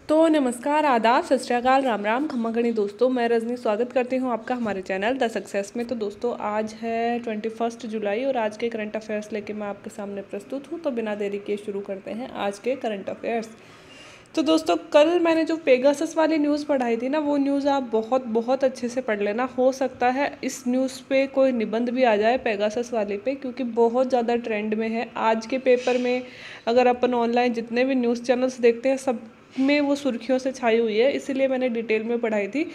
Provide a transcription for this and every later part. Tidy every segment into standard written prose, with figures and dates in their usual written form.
तो नमस्कार, आदाब, सत श्री अकाल, राम राम, खम्मा गणी दोस्तों। मैं रजनी स्वागत करती हूँ आपका हमारे चैनल द सक्सेस में। तो दोस्तों आज है 21 जुलाई और आज के करंट अफेयर्स लेके मैं आपके सामने प्रस्तुत हूँ। तो बिना देरी के शुरू करते हैं आज के करंट अफेयर्स। तो दोस्तों कल मैंने जो पेगासस वाली न्यूज़ पढ़ाई थी ना, वो न्यूज़ आप बहुत बहुत अच्छे से पढ़ लेना। हो सकता है इस न्यूज़ पे कोई निबंध भी आ जाए पेगासस वाले पे, क्योंकि बहुत ज़्यादा ट्रेंड में है। आज के पेपर में अगर अपन ऑनलाइन जितने भी न्यूज़ चैनल्स देखते हैं सब में वो सुर्खियों से छाई हुई है, इसीलिए मैंने डिटेल में पढ़ाई थी।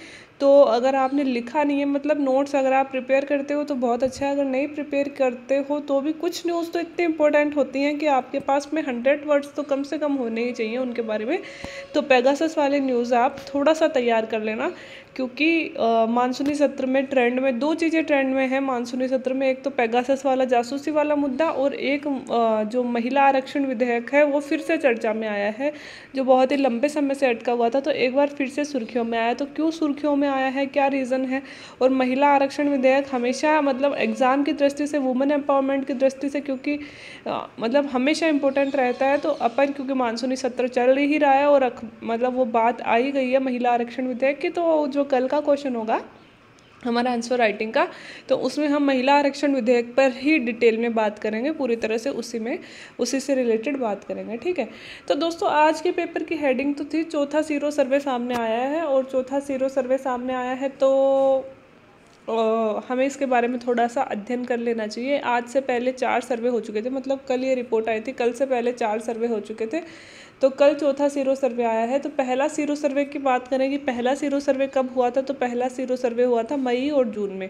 तो अगर आपने लिखा नहीं है, मतलब नोट्स अगर आप प्रिपेयर करते हो तो बहुत अच्छा है, अगर नहीं प्रिपेयर करते हो तो भी कुछ न्यूज़ तो इतनी इंपॉर्टेंट होती हैं कि आपके पास में 100 वर्ड्स तो कम से कम होने ही चाहिए उनके बारे में। तो पेगासस वाली न्यूज़ आप थोड़ा सा तैयार कर लेना, क्योंकि मानसूनी सत्र में ट्रेंड में दो चीज़ें ट्रेंड में है मानसूनी सत्र में। एक तो पेगासस वाला जासूसी वाला मुद्दा, और एक जो महिला आरक्षण विधेयक है वो फिर से चर्चा में आया है, जो बहुत ही लंबे समय से अटका हुआ था। तो एक बार फिर से सुर्खियों में आया। तो क्यों सुर्खियों में आया है, क्या रीज़न है? और महिला आरक्षण विधेयक हमेशा मतलब एग्ज़ाम की दृष्टि से, वुमेन एम्पावरमेंट की दृष्टि से, क्योंकि मतलब हमेशा इम्पोर्टेंट रहता है। तो अपन क्योंकि मानसूनी सत्र चल ही रहा है और मतलब वो बात आ ही गई है महिला आरक्षण विधेयक की, तो जो कल का क्वेश्चन होगा हमारा आंसर राइटिंग का, तो उसमें हम महिला आरक्षण विधेयक पर ही डिटेल में बात करेंगे, पूरी तरह से उसी से रिलेटेड बात करेंगे, ठीक है। तो दोस्तों आज के पेपर की हेडिंग तो थी चौथा सीरो सर्वे सामने आया है, और चौथा सीरो सर्वे सामने आया है तो हमें इसके बारे में थोड़ा सा अध्ययन कर लेना चाहिए। आज से पहले 4 सर्वे हो चुके थे, मतलब कल ये रिपोर्ट आई थी, कल से पहले 4 सर्वे हो चुके थे। तो कल चौथा सीरो सर्वे आया है। तो पहला सीरो सर्वे की बात करें कि पहला सीरो सर्वे कब हुआ था, तो पहला सीरो सर्वे हुआ था मई और जून में।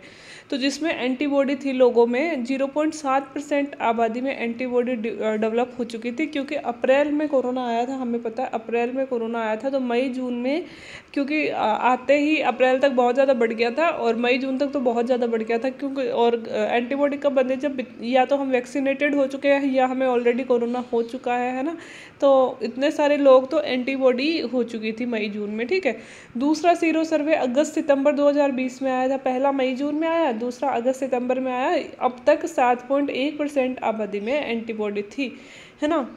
तो जिसमें एंटीबॉडी थी लोगों में, 0.7% आबादी में एंटीबॉडी डेवलप हो चुकी थी, क्योंकि अप्रैल में कोरोना आया था, हमें पता है अप्रैल में कोरोना आया था। तो मई जून में, क्योंकि आते ही अप्रैल तक बहुत ज़्यादा बढ़ गया था, और मई जून तक तो बहुत ज़्यादा बढ़ गया था, क्योंकि और एंटीबॉडी कब बने, जब या तो हम वैक्सीनेटेड हो चुके हैं या हमें ऑलरेडी कोरोना हो चुका है ना। तो इतने सारे लोग तो एंटीबॉडी हो चुकी थी मई जून में, ठीक है। दूसरा सीरो सर्वे अगस्त सितंबर 2020 में आया था। पहला मई जून में आया, दूसरा अगस्त सितंबर में आया। अब तक 7.1% आबादी में एंटीबॉडी थी, है ना।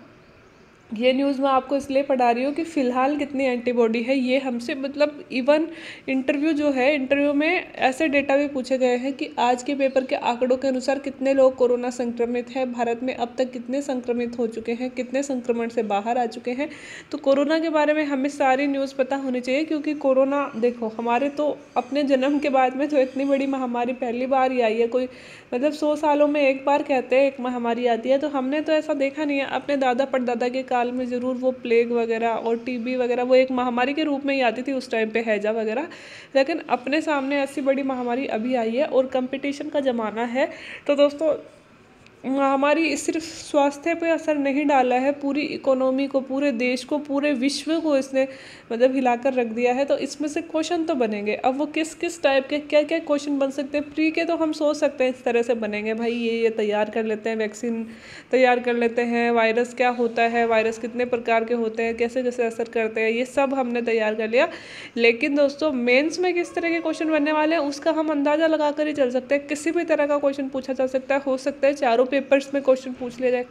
ये न्यूज़ मैं आपको इसलिए पढ़ा रही हूँ कि फ़िलहाल कितनी एंटीबॉडी है ये हमसे, मतलब इवन इंटरव्यू जो है, इंटरव्यू में ऐसे डेटा भी पूछे गए हैं कि आज के पेपर के आंकड़ों के अनुसार कितने लोग कोरोना संक्रमित हैं, भारत में अब तक कितने संक्रमित हो चुके हैं, कितने संक्रमण से बाहर आ चुके हैं। तो कोरोना के बारे में हमें सारी न्यूज़ पता होनी चाहिए, क्योंकि कोरोना देखो हमारे तो अपने जन्म के बाद में तो इतनी बड़ी महामारी पहली बार ही आई है। कोई मतलब 100 सालों में एक बार कहते हैं एक महामारी आती है, तो हमने तो ऐसा देखा नहीं है। अपने दादा परदादा के काल में ज़रूर वो प्लेग वगैरह और टीबी वगैरह वो एक महामारी के रूप में ही आती थी उस टाइम पे, हैजा वगैरह। लेकिन अपने सामने ऐसी बड़ी महामारी अभी आई है, और कंपटीशन का ज़माना है। तो दोस्तों महामारी सिर्फ स्वास्थ्य पे असर नहीं डाला है, पूरी इकोनॉमी को, पूरे देश को, पूरे विश्व को इसने मतलब हिलाकर रख दिया है। तो इसमें से क्वेश्चन तो बनेंगे। अब वो किस किस टाइप के क्या क्या क्वेश्चन बन सकते हैं, प्री के तो हम सोच सकते हैं इस तरह से बनेंगे, भाई ये तैयार कर लेते हैं, वैक्सीन तैयार कर लेते हैं, वायरस क्या होता है, वायरस कितने प्रकार के होते हैं, कैसे कैसे असर करते हैं, ये सब हमने तैयार कर लिया। लेकिन दोस्तों मेंस में किस तरह के क्वेश्चन बनने वाले हैं उसका हम अंदाज़ा लगा कर ही चल सकते हैं। किसी भी तरह का क्वेश्चन पूछा जा सकता है, हो सकता है चारों पेपर्स में क्वेश्चन पूछ लिया जाए।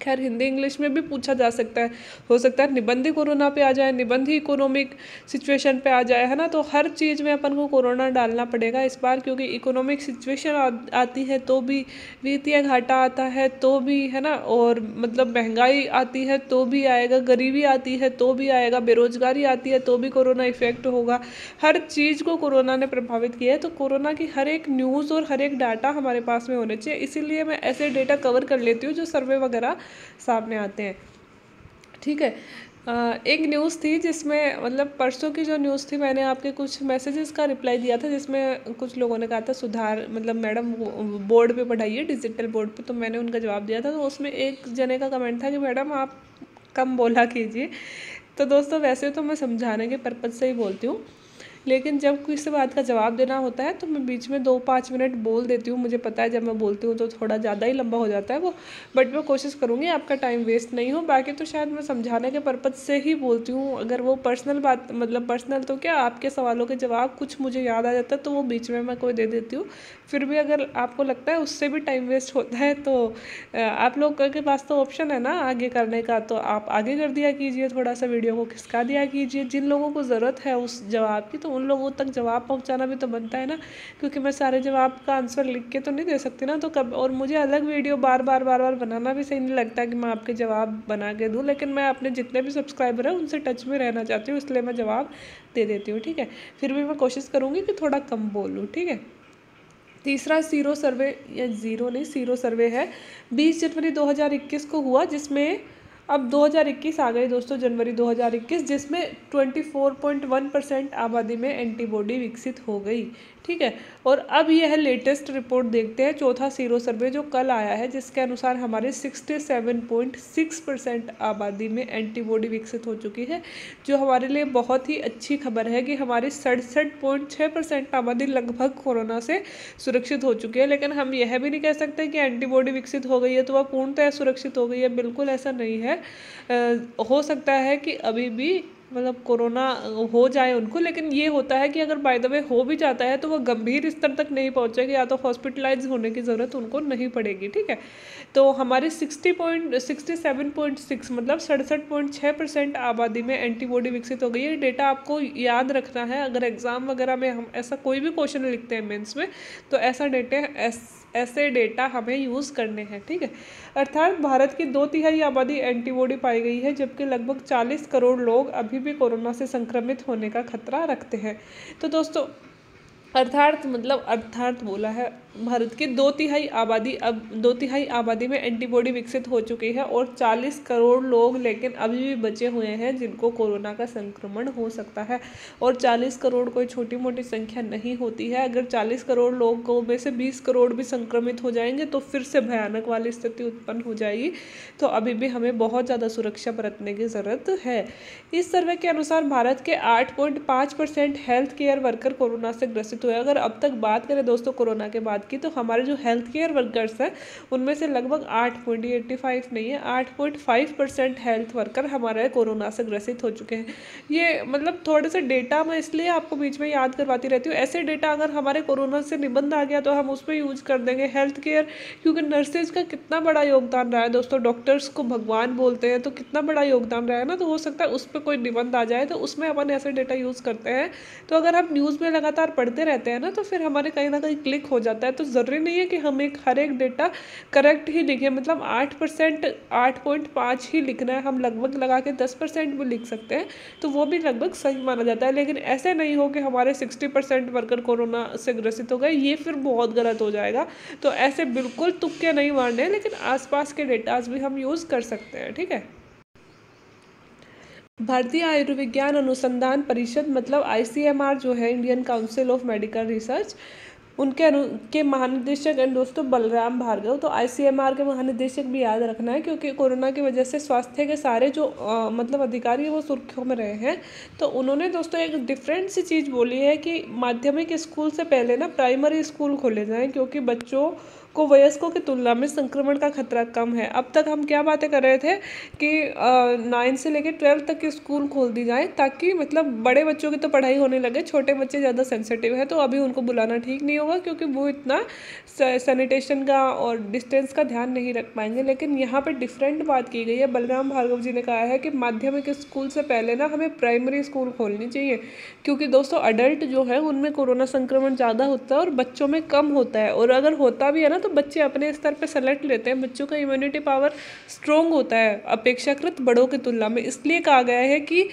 खैर हिंदी इंग्लिश में भी पूछा जा सकता है, हो सकता है निबंध ही कोरोना पे आ जाए, निबंध ही इकोनॉमिक सिचुएशन पे आ जाए, है ना। तो हर चीज़ में अपन को कोरोना डालना पड़ेगा इस बार, क्योंकि इकोनॉमिक सिचुएशन आती है तो भी, वित्तीय घाटा आता है तो भी, है ना, और मतलब महंगाई आती है तो भी आएगा, गरीबी आती है तो भी आएगा, बेरोजगारी आती है तो भी कोरोना इफेक्ट होगा। हर चीज़ को कोरोना ने प्रभावित किया है। तो कोरोना की हर एक न्यूज़ और हर एक डाटा हमारे पास में होने चाहिए, इसीलिए मैं ऐसे डेटा कवर कर लेती हूँ जो सर्वे वगैरह सामने आते हैं, ठीक है। एक न्यूज़ थी जिसमें, मतलब परसों की जो न्यूज़ थी, मैंने आपके कुछ मैसेजेस का रिप्लाई दिया था, जिसमें कुछ लोगों ने कहा था सुधार, मतलब मैडम बोर्ड पे पढ़ाइए, डिजिटल बोर्ड पे। तो मैंने उनका जवाब दिया था। तो उसमें एक जने का कमेंट था कि मैडम आप कम बोला कीजिए। तो दोस्तों वैसे तो मैं समझाने के पर्पज़ से ही बोलती हूँ लेकिन जब किसी बात का जवाब देना होता है तो मैं बीच में 2-5 मिनट बोल देती हूँ। मुझे पता है जब मैं बोलती हूँ तो थोड़ा ज़्यादा ही लंबा हो जाता है वो, बट मैं कोशिश करूँगी आपका टाइम वेस्ट नहीं हो। बाकी तो शायद मैं समझाने के पर्पज़ से ही बोलती हूँ। अगर वो पर्सनल बात, मतलब पर्सनल तो क्या, आपके सवालों के जवाब कुछ मुझे याद आ जाता है तो वो बीच में मैं कोई दे देती हूँ। फिर भी अगर आपको लगता है उससे भी टाइम वेस्ट होता है तो आप लोग के पास तो ऑप्शन है ना आगे करने का, तो आप आगे कर दिया कीजिए, थोड़ा सा वीडियो को खिसका दिया कीजिए। जिन लोगों को ज़रूरत है उस जवाब की तो उन लोगों तक जवाब पहुंचाना भी तो बनता है ना, क्योंकि मैं सारे जवाब का आंसर लिख के तो नहीं दे सकती ना। तो कब, और मुझे अलग वीडियो बार बार बनाना भी सही नहीं लगता कि मैं आपके जवाब बना के दूँ, लेकिन मैं अपने जितने भी सब्सक्राइबर हैं उनसे टच में रहना चाहती हूँ, इसलिए मैं जवाब दे देती हूँ, ठीक है। फिर भी मैं कोशिश करूँगी कि थोड़ा कम बोलूँ, ठीक है। तीसरा सीरो सर्वे, या जीरो नहीं, सीरो सर्वे है, 20 जनवरी 2021 को हुआ, जिसमें अब 2021 आ गए दोस्तों, जनवरी 2021, जिसमें 24.1% आबादी में एंटीबॉडी विकसित हो गई, ठीक है। और अब यह लेटेस्ट रिपोर्ट देखते हैं, चौथा सीरो सर्वे जो कल आया है, जिसके अनुसार हमारे 67.6% आबादी में एंटीबॉडी विकसित हो चुकी है, जो हमारे लिए बहुत ही अच्छी खबर है कि हमारी 67.6% आबादी लगभग कोरोना से सुरक्षित हो चुकी है। लेकिन हम यह भी नहीं कह सकते कि एंटीबॉडी विकसित हो गई है तो वह पूर्णतः सुरक्षित हो गई है, बिल्कुल ऐसा नहीं है। हो सकता है कि अभी भी मतलब कोरोना हो जाए उनको, लेकिन ये होता है कि अगर बाय द वे हो भी जाता है तो वो गंभीर स्तर तक नहीं पहुंचेगी, या तो हॉस्पिटलाइज होने की ज़रूरत उनको नहीं पड़ेगी, ठीक है। तो हमारी 67.6 मतलब 67.6% आबादी में एंटीबॉडी विकसित हो गई है। डेटा आपको याद रखना है, अगर एग्ज़ाम वगैरह में हम ऐसा कोई भी क्वेश्चन लिखते हैं मेंस में, तो ऐसे डेटा हमें यूज़ करने हैं, ठीक है। अर्थात भारत की 2/3 आबादी एंटीबॉडी पाई गई है, जबकि लगभग 40 करोड़ लोग अभी भी कोरोना से संक्रमित होने का खतरा रखते हैं। तो दोस्तों अर्थात बोला है, भारत की 2/3 आबादी, अब 2/3 आबादी में एंटीबॉडी विकसित हो चुकी है, और 40 करोड़ लोग लेकिन अभी भी बचे हुए हैं जिनको कोरोना का संक्रमण हो सकता है। और 40 करोड़ कोई छोटी मोटी संख्या नहीं होती है। अगर 40 करोड़ लोगों में से 20 करोड़ भी संक्रमित हो जाएंगे तो फिर से भयानक वाली स्थिति उत्पन्न हो जाएगी। तो अभी भी हमें बहुत ज़्यादा सुरक्षा बरतने की ज़रूरत है। इस सर्वे के अनुसार भारत के 8.5% हेल्थ केयर वर्कर कोरोना से ग्रसित हुए। अगर अब तक बात करें दोस्तों कोरोना के बाद की, तो हमारे जो हेल्थ केयर वर्कर्स हैं उनमें से लगभग 8.85 नहीं है, 8.5% हेल्थ वर्कर हमारे कोरोना से ग्रसित हो चुके हैं। ये मतलब थोड़े से डेटा मैं इसलिए आपको बीच में याद करवाती रहती हूँ। ऐसे डेटा अगर हमारे कोरोना से निबंध आ गया तो हम उसमें यूज कर देंगे। हेल्थ केयर, क्योंकि नर्सेज का कितना बड़ा योगदान रहा है दोस्तों, डॉक्टर्स को भगवान बोलते हैं, तो कितना बड़ा योगदान रहा है ना, तो हो सकता है उस पर कोई निबंध आ जाए तो उसमें अपन ऐसे डेटा यूज़ करते हैं। तो अगर हम न्यूज़ में लगातार पढ़ते रहते हैं ना, तो फिर हमारे कहीं ना कहीं क्लिक हो जाता है। तो ज़रूरी नहीं है कि हम हर एक डेटा करेक्ट ही लिखें, मतलब 8%, 8.5 ही लिखना है, हम लगभग लगा के 10% भी लिख सकते हैं तो वो भी लगभग सही माना जाता है। लेकिन ऐसे नहीं हो कि हमारे 60% वर्कर कोरोना से ग्रसित हो गए, ये फिर बहुत गलत हो जाएगा। तो ऐसे बिल्कुल तुक्के नहीं मारने हैं, लेकिन आसपास के डेटाज भी हम यूज़ कर सकते हैं, ठीक है। भारतीय आयुर्विज्ञान अनुसंधान परिषद मतलब ICMR जो है, Indian council of medical research, के महानिदेशक हैं दोस्तों बलराम भार्गव। तो ICMR के महानिदेशक भी याद रखना है, क्योंकि कोरोना की वजह से स्वास्थ्य के सारे जो मतलब अधिकारी है वो सुर्खियों में रहे हैं। तो उन्होंने दोस्तों एक डिफरेंट सी चीज़ बोली है कि माध्यमिक स्कूल से पहले ना प्राइमरी स्कूल खोले जाएं, क्योंकि बच्चों को वयस्कों की तुलना में संक्रमण का खतरा कम है। अब तक हम क्या बातें कर रहे थे कि 9 से लेकर 12 तक के स्कूल खोल दी जाए, ताकि मतलब बड़े बच्चों की तो पढ़ाई होने लगे, छोटे बच्चे ज़्यादा सेंसिटिव है तो अभी उनको बुलाना ठीक नहीं होगा, क्योंकि वो इतना सैनिटेशन का और डिस्टेंस का ध्यान नहीं रख पाएंगे। लेकिन यहाँ पर डिफरेंट बात की गई है। बलराम भार्गव जी ने कहा है कि माध्यमिक स्कूल से पहले ना हमें प्राइमरी स्कूल खोलनी चाहिए, क्योंकि दोस्तों अडल्ट जो है उनमें कोरोना संक्रमण ज़्यादा होता है और बच्चों में कम होता है। और अगर होता भी है ना तो बच्चे अपने स्तर पे सेलेक्ट लेते हैं, बच्चों का इम्यूनिटी पावर स्ट्रोंग होता है अपेक्षाकृत बड़ों की तुलना में। इसलिए कहा गया है कि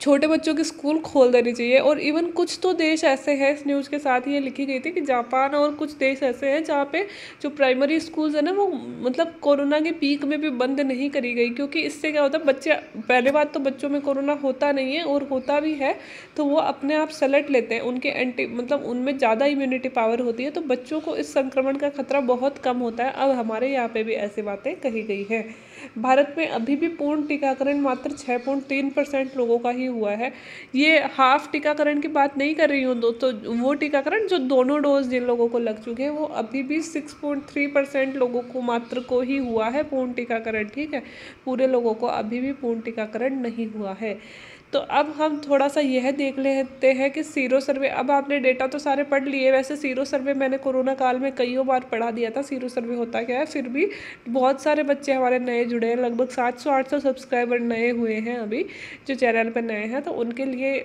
छोटे बच्चों की स्कूल खोल देनी चाहिए। और इवन कुछ तो देश ऐसे हैं, इस न्यूज़ के साथ ये लिखी गई थी कि जापान और कुछ देश ऐसे हैं जहाँ पे जो प्राइमरी स्कूल्स है ना वो मतलब कोरोना के पीक में भी बंद नहीं करी गई, क्योंकि इससे क्या होता है, बच्चे, पहले बात तो बच्चों में कोरोना होता नहीं है, और होता भी है तो वो अपने आप सेलेक्ट लेते हैं, उनके मतलब उनमें ज़्यादा इम्यूनिटी पावर होती है, तो बच्चों को इस संक्रमण का खतरा बहुत कम होता है। अब हमारे यहाँ पर भी ऐसी बातें कही गई है। भारत में अभी भी पूर्ण टीकाकरण मात्र 6.3% लोगों का ही हुआ है। ये हाफ टीकाकरण की बात नहीं कर रही हूँ दोस्तों, वो टीकाकरण जो दोनों डोज जिन लोगों को लग चुके हैं वो अभी भी 6.3% लोगों को मात्र को ही हुआ है पूर्ण टीकाकरण, ठीक है। पूरे लोगों को अभी भी पूर्ण टीकाकरण नहीं हुआ है। तो अब हम थोड़ा सा यह देख लेते हैं कि सीरो सर्वे। अब आपने डेटा तो सारे पढ़ लिए, वैसे सीरो सर्वे मैंने कोरोना काल में कई बार पढ़ा दिया था सीरो सर्वे होता क्या है, फिर भी बहुत सारे बच्चे हमारे नए जुड़े हैं, लगभग 700-800 सब्सक्राइबर नए हुए हैं अभी जो चैनल पर नए हैं, तो उनके लिए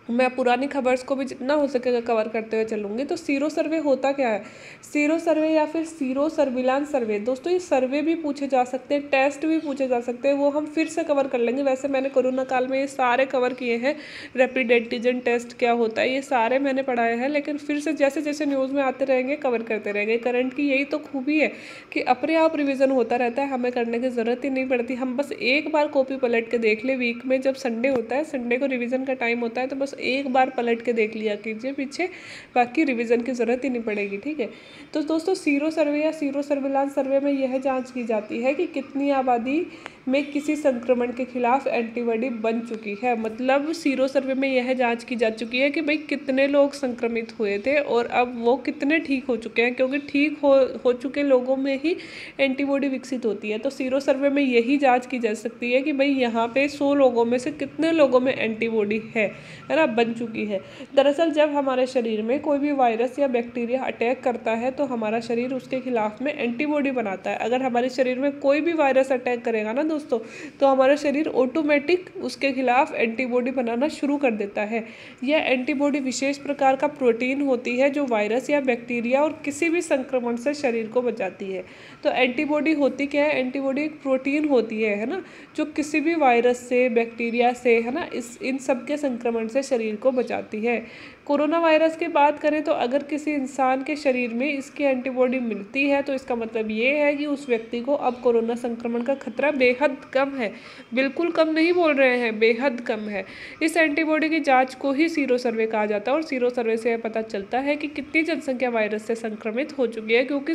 मैं पुरानी खबर्स को भी जितना हो सकेगा कवर करते हुए चलूँगी। तो सीरो सर्वे होता क्या है? सीरो सर्वे या फिर सीरो सर्विलांस सर्वे, दोस्तों ये सर्वे भी पूछे जा सकते हैं, टेस्ट भी पूछे जा सकते हैं, वो हम फिर से कवर कर लेंगे। वैसे मैंने कोरोना काल में ये सारे कवर किए हैं, रैपिड एंटीजन टेस्ट क्या होता है ये सारे मैंने पढ़ाए हैं, लेकिन फिर से जैसे जैसे न्यूज़ में आते रहेंगे कवर करते रहेंगे। करंट की यही तो खूबी है कि अपने आप रिविज़न होता रहता है, हमें करने की ज़रूरत ही नहीं पड़ती। हम बस एक बार कॉपी पलट के देख ले, वीक में जब संडे होता है, संडे को रिविज़न का टाइम होता है, तो बस एक बार पलट के देख लिया कीजिए पीछे, बाकी रिवीजन की ज़रूरत ही नहीं पड़ेगी, ठीक है। तो दोस्तों सीरो सर्वे या सीरो सर्विलांस सर्वे में यह जांच की जाती है कि कितनी आबादी में किसी संक्रमण के खिलाफ एंटीबॉडी बन चुकी है। मतलब सीरो सर्वे में यह जांच की जा चुकी है कि भाई कितने लोग संक्रमित हुए थे और अब वो कितने ठीक हो चुके हैं, क्योंकि ठीक हो चुके लोगों में ही एंटीबॉडी विकसित होती है। तो सीरो सर्वे में यही जांच की जा सकती है कि भाई यहाँ पे 100 लोगों में से कितने लोगों में एंटीबॉडी है ना, बन चुकी है। दरअसल जब हमारे शरीर में कोई भी वायरस या बैक्टीरिया अटैक करता है तो हमारा शरीर उसके खिलाफ में एंटीबॉडी बनाता है। अगर हमारे शरीर में कोई भी वायरस अटैक करेगा ना दोस्तों, तो हमारा शरीर ऑटोमेटिक उसके खिलाफ एंटीबॉडी बनाना शुरू कर देता है। यह एंटीबॉडी विशेष प्रकार का प्रोटीन होती है जो वायरस या बैक्टीरिया और किसी भी संक्रमण से शरीर को बचाती है। तो एंटीबॉडी होती क्या है? एंटीबॉडी एक प्रोटीन होती है ना, जो किसी भी वायरस से, बैक्टीरिया से, है ना, इन सब के संक्रमण से शरीर को बचाती है। कोरोना वायरस की बात करें तो अगर किसी इंसान के शरीर में इसकी एंटीबॉडी मिलती है तो इसका मतलब ये है कि उस व्यक्ति को अब कोरोना संक्रमण का खतरा बेहद कम है। बिल्कुल कम नहीं बोल रहे हैं, बेहद कम है। इस एंटीबॉडी की जांच को ही सीरो सर्वे कहा जाता है और सीरो सर्वे से पता चलता है कि कितनी जनसंख्या वायरस से संक्रमित हो चुकी है। क्योंकि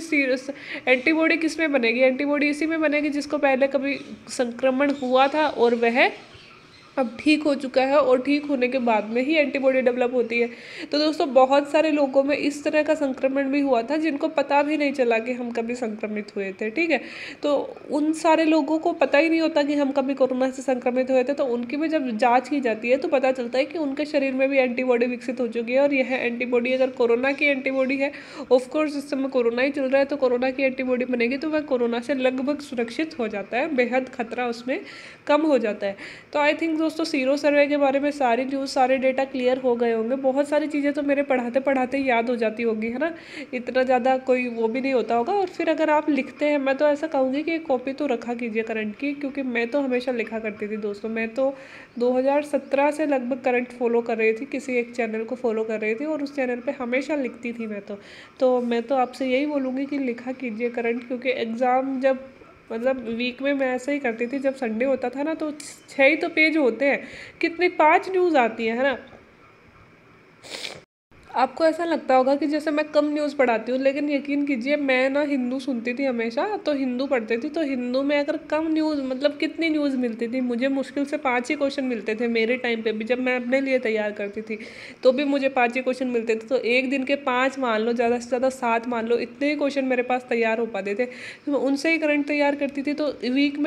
एंटीबॉडी किस में बनेगी? एंटीबॉडी इसी में बनेगी जिसको पहले कभी संक्रमण हुआ था और वह अब ठीक हो चुका है, और ठीक होने के बाद में ही एंटीबॉडी डेवलप होती है। तो दोस्तों बहुत सारे लोगों में इस तरह का संक्रमण भी हुआ था जिनको पता भी नहीं चला कि हम कभी संक्रमित हुए थे, ठीक है। तो उन सारे लोगों को पता ही नहीं होता कि हम कभी कोरोना से संक्रमित हुए थे, तो उनकी भी जब जाँच की जाती है तो पता चलता है कि उनके शरीर में भी एंटीबॉडी विकसित हो चुकी है। और यह एंटीबॉडी अगर कोरोना की एंटीबॉडी है, ऑफकोर्स इस समय कोरोना ही चल रहा है, तो कोरोना की एंटीबॉडी बनेगी तो वह कोरोना से लगभग सुरक्षित हो जाता है, बेहद खतरा उसमें कम हो जाता है। तो आई थिंक दोस्तों सीरो सर्वे के बारे में सारी न्यूज़, सारे डेटा क्लियर हो गए होंगे। बहुत सारी चीज़ें तो मेरे पढ़ाते पढ़ाते याद हो जाती होगी, है ना, इतना ज़्यादा कोई वो भी नहीं होता होगा। और फिर अगर आप लिखते हैं, मैं तो ऐसा कहूँगी कि एक कॉपी तो रखा कीजिए करंट की, क्योंकि मैं तो हमेशा लिखा करती थी दोस्तों। मैं तो 2017 से लगभग करंट फॉलो कर रही थी, किसी एक चैनल को फॉलो कर रही थी और उस चैनल पर हमेशा लिखती थी मैं तो मैं तो आपसे यही बोलूँगी कि लिखा कीजिए करंट, क्योंकि एग्ज़ाम जब मतलब वीक में मैं ऐसा ही करती थी, जब संडे होता था ना तो 6 ही तो पेज होते हैं, कितने 5 न्यूज़ आती है ना। आपको ऐसा लगता होगा कि जैसे मैं कम न्यूज़ पढ़ाती हूँ, लेकिन यकीन कीजिए मैं ना हिंदू सुनती थी हमेशा, तो हिंदू पढ़ती थी। तो हिंदू में अगर कम न्यूज़, मतलब कितनी न्यूज़ मिलती थी मुझे? मुश्किल से 5 ही क्वेश्चन मिलते थे मेरे टाइम पे भी, जब मैं अपने लिए तैयार करती थी तो भी मुझे 5 ही क्वेश्चन मिलते थे। तो एक दिन के 5 मान लो, ज़्यादा से ज़्यादा 7 मान लो, इतने ही क्वेश्चन मेरे पास तैयार हो पाते थे। तो मैं उनसे ही करंट तैयार करती थी। तो वीक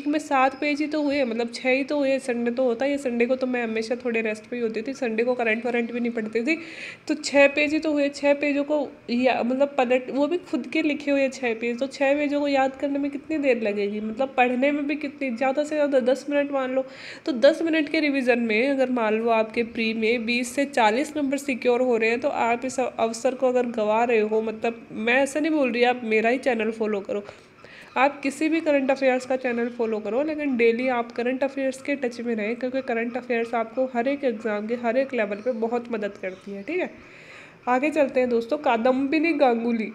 में 7 पेज ही तो हुए, मतलब 6 ही तो हुए। संडे तो होता है, संडे को तो मैं हमेशा थोड़े रेस्ट पे ही होती थी, संडे को करंट वरंट भी नहीं पढ़ती थी। तो 6 पेज ही तो हुए, 6 पेजों को मतलब पलट, वो भी खुद के लिखे हुए 6 पेज, तो 6 पेजों को याद करने में कितनी देर लगेगी? मतलब पढ़ने में भी कितनी, ज़्यादा से ज़्यादा 10 मिनट मान लो। तो 10 मिनट के रिवीजन में अगर मान लो आपके प्री में 20 से 40 नंबर सिक्योर हो रहे हैं, तो आप इस अवसर को अगर गंवा रहे हो, मतलब मैं ऐसा नहीं बोल रही आप मेरा ही चैनल फॉलो करो, आप किसी भी करंट अफेयर्स का चैनल फॉलो करो, लेकिन डेली आप करंट अफेयर्स के टच में रहें, क्योंकि करंट अफेयर्स आपको हर एक एग्ज़ाम के हर एक लेवल पे बहुत मदद करती है, ठीक है। आगे चलते हैं दोस्तों। कादम्बिनी गांगुली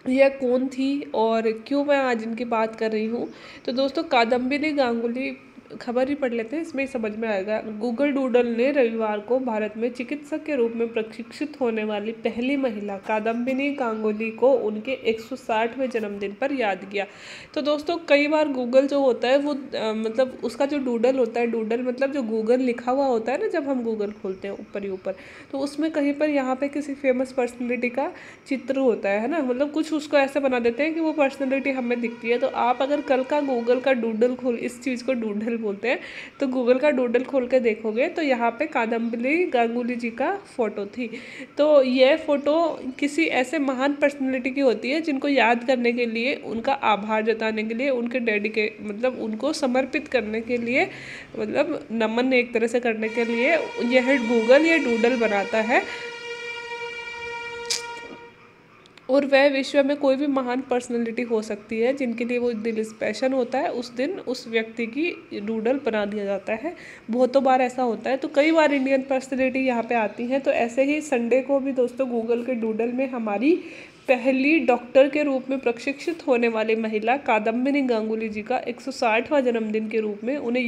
यह कौन थी और क्यों मैं आज इनकी बात कर रही हूँ? तो दोस्तों कादम्बिनी गांगुली खबर ही पढ़ लेते हैं, इसमें ही समझ में आएगा। गूगल डूडल ने रविवार को भारत में चिकित्सक के रूप में प्रशिक्षित होने वाली पहली महिला कादम्बिनी गांगुली को उनके 160वें जन्मदिन पर याद किया। तो दोस्तों कई बार गूगल जो होता है वो मतलब उसका जो डूडल होता है, डूडल मतलब जो गूगल लिखा हुआ होता है ना, जब हम गूगल खोलते हैं ऊपर ही ऊपर, तो उसमें कहीं पर यहाँ पे किसी फेमस पर्सनैलिटी का चित्र होता है ना, मतलब कुछ उसको ऐसे बना देते हैं कि वो पर्सनैलिटी हमें दिखती है। तो आप अगर कल का गूगल का डूडल खोल, इस चीज़ को डूडल बोलते हैं, तो गूगल का डूडल खोल के देखोगे तो यहाँ पे कादम्बिनी गांगुली जी का फ़ोटो थी। तो यह फ़ोटो किसी ऐसे महान पर्सनैलिटी की होती है जिनको याद करने के लिए, उनका आभार जताने के लिए, उनके मतलब उनको समर्पित करने के लिए, मतलब नमन एक तरह से करने के लिए यह गूगल ये डूडल बनाता है। और वह विश्व में कोई भी महान पर्सनैलिटी हो सकती है जिनके लिए वो दिन स्पेशल होता है, उस दिन उस व्यक्ति की डूडल बना दिया जाता है। बहुतों बार ऐसा होता है, तो कई बार इंडियन पर्सनैलिटी यहाँ पे आती हैं। तो ऐसे ही संडे को भी दोस्तों गूगल के डूडल में हमारी पहली डॉक्टर के रूप में प्रशिक्षित होने वाली महिला कादम्बिनी गांगुली जी का 160वां जन्मदिन के रूप में उन्हें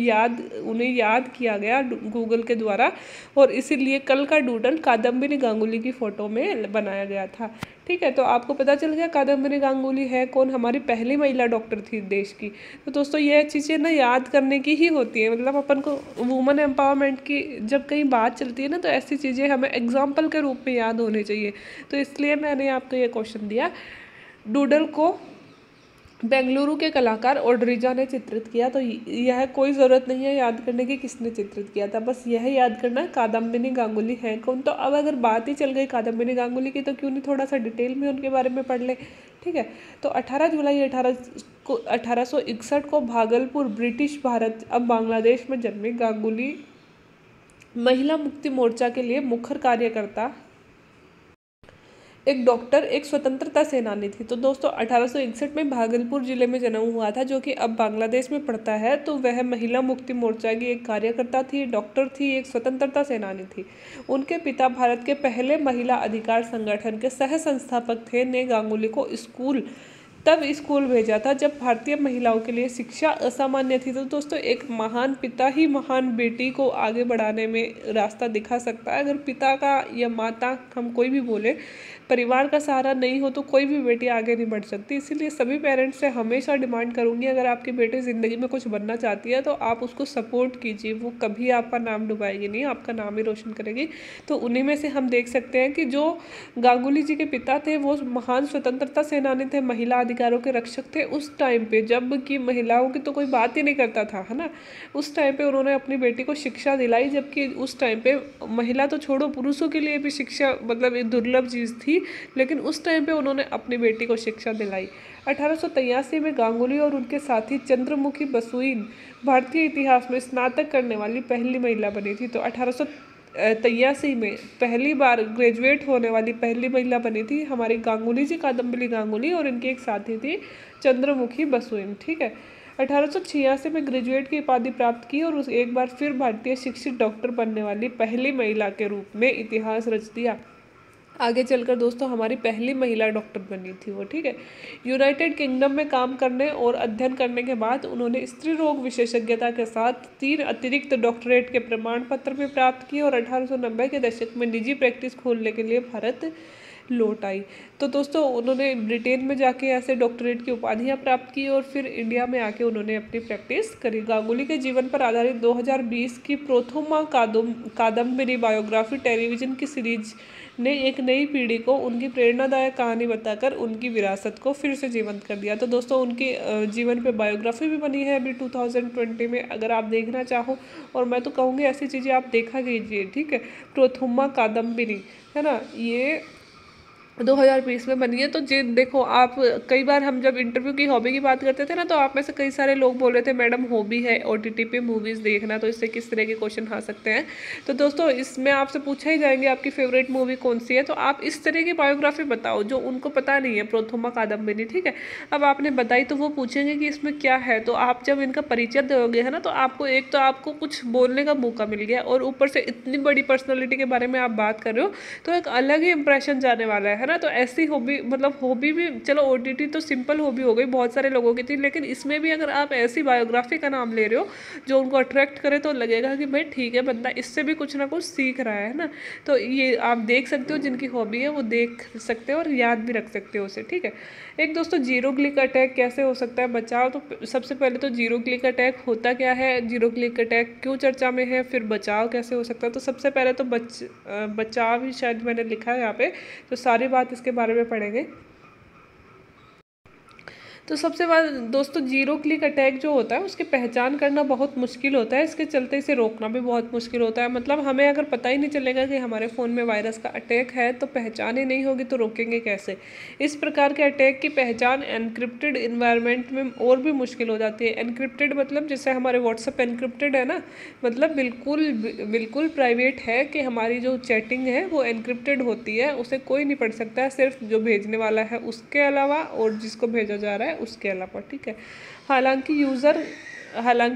याद किया गया गूगल के द्वारा, और इसीलिए कल का डूडल कादम्बिनी गांगुली की फ़ोटो में बनाया गया था। ठीक है, तो आपको पता चल गया कादम्बिनी गांगुली है कौन, हमारी पहली महिला डॉक्टर थी देश की। तो दोस्तों यह चीज़ें ना याद करने की ही होती है, मतलब अपन को वुमेन एम्पावरमेंट की जब कहीं बात चलती है ना, तो ऐसी चीज़ें हमें एग्जाम्पल के रूप में याद होनी चाहिए। तो इसलिए मैंने आपको ये क्वेश्चन दिया। डूडल को बेंगलुरु के कलाकार ओड्रिजा ने चित्रित किया। तो यह कोई ज़रूरत नहीं है याद करने की किसने चित्रित किया था, बस यह याद करना है कादम्बिनी गांगुली है कौन। तो अब अगर बात ही चल गई कादम्बिनी गांगुली की, तो क्यों नहीं थोड़ा सा डिटेल में उनके बारे में पढ़ ले। ठीक है, तो 18 जुलाई 1861 को भागलपुर, ब्रिटिश भारत अब बांग्लादेश में जन्मी गांगुली महिला मुक्ति मोर्चा के लिए मुखर कार्यकर्ता, एक डॉक्टर, एक स्वतंत्रता सेनानी थी। तो दोस्तों 1861 में भागलपुर जिले में जन्म हुआ था, जो कि अब बांग्लादेश में पड़ता है। तो वह महिला मुक्ति मोर्चा की एक कार्यकर्ता थी, डॉक्टर थी, एक स्वतंत्रता सेनानी थी। उनके पिता भारत के पहले महिला अधिकार संगठन के सह संस्थापक थे, ने गांगुली को तब स्कूल भेजा था जब भारतीय महिलाओं के लिए शिक्षा असामान्य थी। तो दोस्तों एक महान पिता ही महान बेटी को आगे बढ़ाने में रास्ता दिखा सकता है। अगर पिता का या माता, हम कोई भी बोले, परिवार का सहारा नहीं हो तो कोई भी बेटी आगे नहीं बढ़ सकती। इसीलिए सभी पेरेंट्स से हमेशा डिमांड करूंगी, अगर आपकी बेटी ज़िंदगी में कुछ बनना चाहती है तो आप उसको सपोर्ट कीजिए। वो कभी आपका नाम डुबाएगी नहीं, आपका नाम ही रोशन करेगी। तो उन्हीं में से हम देख सकते हैं कि जो गांगुली जी के पिता थे वो महान स्वतंत्रता सेनानी थे, महिला अधिकारों के रक्षक थे उस टाइम पे, जब कि महिलाओं की तो कोई बात ही नहीं करता था, है ना। उस टाइम पे उन्होंने अपनी बेटी को शिक्षा दिलाई, जबकि उस टाइम पे महिला तो छोड़ो, पुरुषों के लिए भी शिक्षा मतलब एक दुर्लभ चीज़ थी, लेकिन उस टाइम पे उन्होंने अपनी बेटी को शिक्षा दिलाई। 1883 में गांगुली और उनके साथी चंद्रमुखी बसुइन भारतीय इतिहास में स्नातक करने वाली पहली महिला बनी थी। तो 1883 में पहली बार ग्रेजुएट होने वाली पहली महिला बनी थी हमारी गांगुली जी, कादम्बिनी गांगुली, और इनकी एक साथी थी चंद्रमुखी बसुइन। ठीक है, 1886 में ग्रेजुएट की उपाधि प्राप्त की और उस एक बार फिर भारतीय शिक्षित डॉक्टर बनने वाली पहली महिला के रूप में इतिहास रच दिया। आगे चलकर दोस्तों हमारी पहली महिला डॉक्टर बनी थी वो। ठीक है, यूनाइटेड किंगडम में काम करने और अध्ययन करने के बाद उन्होंने स्त्री रोग विशेषज्ञता के साथ 3 अतिरिक्त डॉक्टरेट के प्रमाण पत्र भी प्राप्त किए और 1890 के दशक में निजी प्रैक्टिस खोलने के लिए भारत लौट आई। तो दोस्तों उन्होंने ब्रिटेन में जाके ऐसे डॉक्टरेट की उपाधियां प्राप्त की और फिर इंडिया में आके उन्होंने अपनी प्रैक्टिस करी। गांगुली के जीवन पर आधारित 2020 की प्रोथोमा कादम्बिनी बायोग्राफी टेलीविजन की सीरीज ने एक नई पीढ़ी को उनकी प्रेरणादायक कहानी बताकर उनकी विरासत को फिर से जीवंत कर दिया। तो दोस्तों उनके जीवन पे बायोग्राफी भी बनी है अभी 2020 में, अगर आप देखना चाहो, और मैं तो कहूँगी ऐसी चीज़ें आप देखा कीजिए। ठीक है, प्रोथोमा कादम्बिनी, है ना, ये 2020 में बनी है। तो जी देखो, आप कई बार हम जब इंटरव्यू की हॉबी की बात करते थे ना, तो आप में से कई सारे लोग बोल रहे थे मैडम हॉबी है OTT पे मूवीज़ देखना, तो इससे किस तरह के क्वेश्चन आ सकते हैं। तो दोस्तों इसमें आपसे पूछा ही जाएंगे आपकी फेवरेट मूवी कौन सी है, तो आप इस तरह की बायोग्राफी बताओ जो उनको पता नहीं है, प्रोथोमा कादम्बिनी। ठीक है, अब आपने बताई तो वो पूछेंगे कि इसमें क्या है, तो आप जब इनका परिचय दोगे, है ना, तो आपको कुछ बोलने का मौका मिल गया, और ऊपर से इतनी बड़ी पर्सनैलिटी के बारे में आप बात कर रहे हो, तो एक अलग ही इंप्रेशन जाने वाला है है ना। तो ऐसी हॉबी मतलब हॉबी भी चलो OTT तो सिंपल हॉबी हो गई बहुत सारे लोगों की थी, लेकिन इसमें भी अगर आप ऐसी बायोग्राफी का नाम ले रहे हो जो उनको अट्रैक्ट करे तो लगेगा कि भाई ठीक है बंदा इससे भी कुछ ना कुछ सीख रहा है ना। तो ये आप देख सकते हो, जिनकी हॉबी है वो देख सकते हो और याद भी रख सकते हो उसे, ठीक है। एक दोस्तों जीरो क्लिक अटैक कैसे हो सकता है बचाव, तो सबसे पहले तो जीरो क्लिक अटैक होता क्या है, जीरो क्लिक अटैक क्यों चर्चा में है, फिर बचाव कैसे हो सकता है। तो सबसे पहले तो बचाव ही शायद मैंने लिखा है यहाँ पे, तो सारी बात इसके बारे में पढ़ेंगे। तो सबसे बाद दोस्तों जीरो क्लिक अटैक जो होता है उसकी पहचान करना बहुत मुश्किल होता है, इसके चलते इसे रोकना भी बहुत मुश्किल होता है। मतलब हमें अगर पता ही नहीं चलेगा कि हमारे फ़ोन में वायरस का अटैक है तो पहचान ही नहीं होगी तो रोकेंगे कैसे। इस प्रकार के अटैक की पहचान एनक्रिप्टेड इन्वायरमेंट में और भी मुश्किल हो जाती है। एनक्रिप्टेड मतलब जैसे हमारे व्हाट्सएप एनक्रिप्टेड है ना, मतलब बिल्कुल बिल्कुल प्राइवेट है कि हमारी जो चैटिंग है वो एनक्रिप्टेड होती है, उसे कोई नहीं पढ़ सकता है, सिर्फ जो भेजने वाला है उसके अलावा और जिसको भेजा जा रहा है उसके अलावा, ठीक है। हालांकि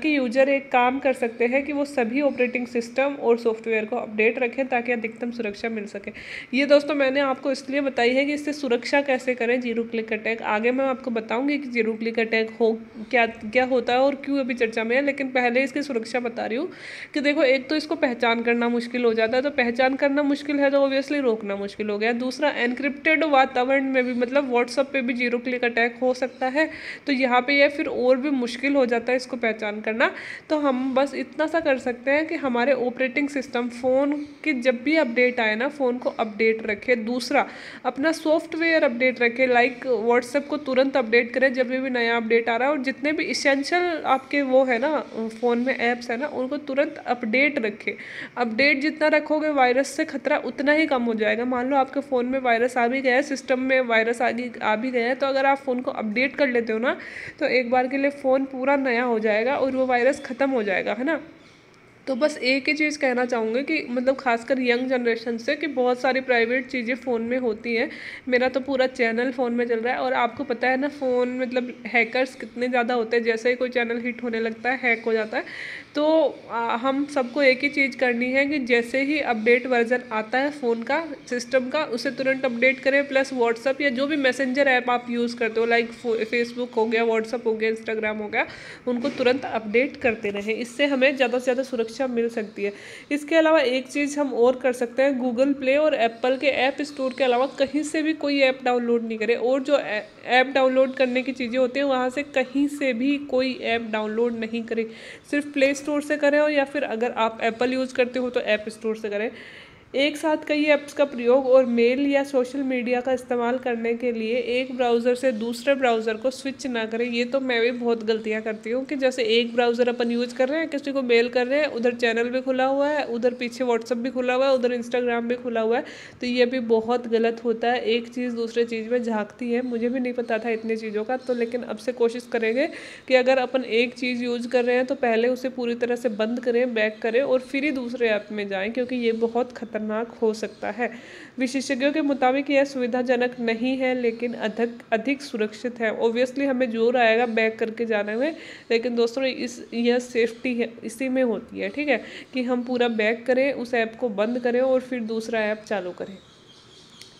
यूजर एक काम कर सकते हैं कि वो सभी ऑपरेटिंग सिस्टम और सॉफ्टवेयर को अपडेट रखें ताकि अधिकतम सुरक्षा मिल सके। ये दोस्तों मैंने आपको इसलिए बताई है कि इससे सुरक्षा कैसे करें जीरो क्लिक अटैक। आगे मैं आपको बताऊंगी कि जीरो क्लिक अटैक हो क्या क्या होता है और क्यों अभी चर्चा में है, लेकिन पहले इसकी सुरक्षा बता रही हूँ कि देखो एक तो इसको पहचान करना मुश्किल हो जाता है, तो पहचान करना मुश्किल है तो ऑब्वियसली रोकना मुश्किल हो गया। दूसरा एनक्रिप्टेड वातावरण में भी मतलब व्हाट्सएप पे भी जीरो क्लिक अटैक हो सकता है, तो यहाँ पे यह फिर और भी मुश्किल हो जाता है इसको पहचान करना। तो हम बस इतना सा कर सकते हैं कि हमारे ऑपरेटिंग सिस्टम फ़ोन की जब भी अपडेट आए ना फ़ोन को अपडेट रखे। दूसरा अपना सॉफ्टवेयर अपडेट रखे, लाइक व्हाट्सएप को तुरंत अपडेट करें जब भी नया अपडेट आ रहा है, और जितने भी इसेंशियल आपके वो है ना फ़ोन में ऐप्स है ना उनको तुरंत अपडेट रखें। अपडेट जितना रखोगे वायरस से खतरा उतना ही कम हो जाएगा। मान लो आपके फ़ोन में वायरस आ भी गया है, सिस्टम में वायरस आ भी गया है, तो अगर आप फ़ोन को अपडेट कर लेते हो ना तो एक बार के लिए फ़ोन पूरा नया हो जाएगा और वो वायरस ख़त्म हो जाएगा, है ना। तो बस एक ही चीज़ कहना चाहूँगी कि मतलब खासकर यंग जनरेशन से कि बहुत सारी प्राइवेट चीज़ें फ़ोन में होती हैं। मेरा तो पूरा चैनल फ़ोन में चल रहा है और आपको पता है ना फ़ोन मतलब हैकर्स कितने ज़्यादा होते हैं, जैसे ही कोई चैनल हिट होने लगता है हैक हो जाता है। तो हम सबको एक ही चीज़ करनी है कि जैसे ही अपडेट वर्जन आता है फ़ोन का सिस्टम का उसे तुरंत अपडेट करें। प्लस व्हाट्सअप या जो भी मैसेंजर ऐप आप यूज़ करते हो लाइक फेसबुक हो गया, व्हाट्सअप हो गया, इंस्टाग्राम हो गया, उनको तुरंत अपडेट करते रहें। इससे हमें ज़्यादा से ज़्यादा सुरक्षा मिल सकती है। इसके अलावा एक चीज़ हम और कर सकते हैं, गूगल प्ले और एप्पल के ऐप स्टोर के अलावा कहीं से भी कोई ऐप डाउनलोड नहीं करें। और जो ऐप डाउनलोड करने की चीज़ें होती हैं वहाँ से कहीं से भी कोई ऐप डाउनलोड नहीं करें, सिर्फ प्ले स्टोर से करें, और या फिर अगर आप एप्पल यूज़ करते हो तो ऐप स्टोर से करें। एक साथ कई ऐप्स का प्रयोग और मेल या सोशल मीडिया का इस्तेमाल करने के लिए एक ब्राउज़र से दूसरे ब्राउज़र को स्विच ना करें। ये तो मैं भी बहुत गलतियां करती हूँ कि जैसे एक ब्राउज़र अपन यूज़ कर रहे हैं, किसी को मेल कर रहे हैं, उधर चैनल भी खुला हुआ है, उधर पीछे व्हाट्सअप भी खुला हुआ है, उधर इंस्टाग्राम भी खुला हुआ है, तो ये भी बहुत गलत होता है। एक चीज़ दूसरे चीज़ में झाँकती है। मुझे भी नहीं पता था इतनी चीज़ों का, तो लेकिन अब से कोशिश करेंगे कि अगर अपन एक चीज़ यूज़ कर रहे हैं तो पहले उसे पूरी तरह से बंद करें, बैक करें और फिर ही दूसरे ऐप में जाएँ, क्योंकि ये बहुत खतरनाक हो सकता है। विशेषज्ञों के मुताबिक यह सुविधाजनक नहीं है लेकिन अधिक सुरक्षित है। ऑब्वियसली हमें जोर आएगा बैक करके जाने में, लेकिन दोस्तों यह सेफ्टी है इसी में होती है, ठीक है, कि हम पूरा बैक करें, उस ऐप को बंद करें और फिर दूसरा ऐप चालू करें,